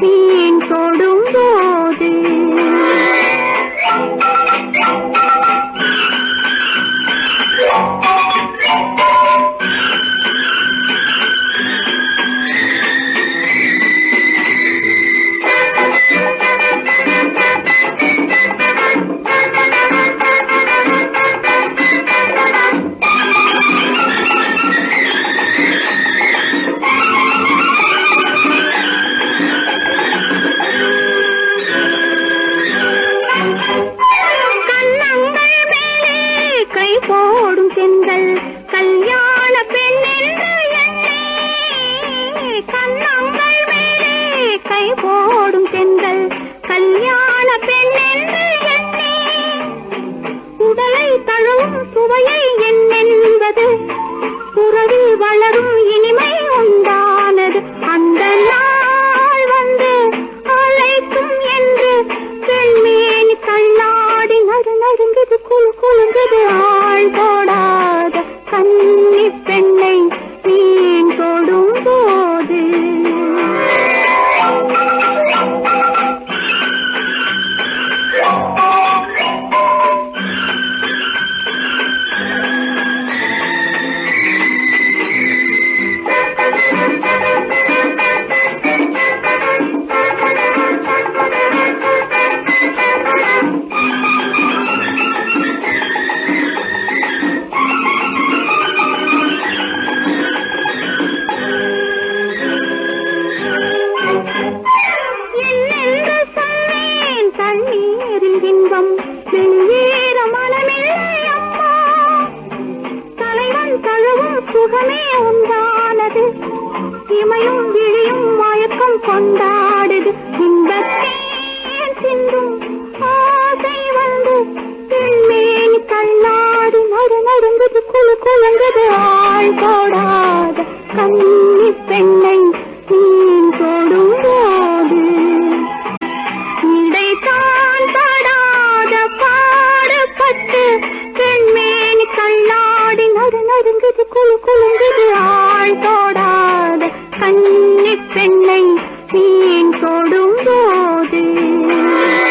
வீண் தொடும்போது போடும் செங்கல் கல்யாண பெண் என்று எண்ணே கண்ணங்கள் மேலே கை போடும் செங்கல் கல்யாண பெண் என்று எண்ணே உடலை தழுவும் சுவையை என்னென்பது உறவில் வளரும் இனிமை உண்டானது அந்த நாள் வந்து அழைக்கும் என்று பெண்மேனி தள்ளாடி நடுநடுங்குது குலுங்குது போடாத கன்னி பெண்ணை வீண் தொடும்போது வெளியேற மனமில்லை அம்மா தலைவன் தழுவும் சுகமே உண்டானது இமையும் விழியும் மயக்கம் கொண்டாடுது இன்பத்தேன் சிந்தும் ஆசை வந்து பெண்மேனி தள்ளாடி நடுநடுங்குது குலுங்குது ஆள் போடாத கண்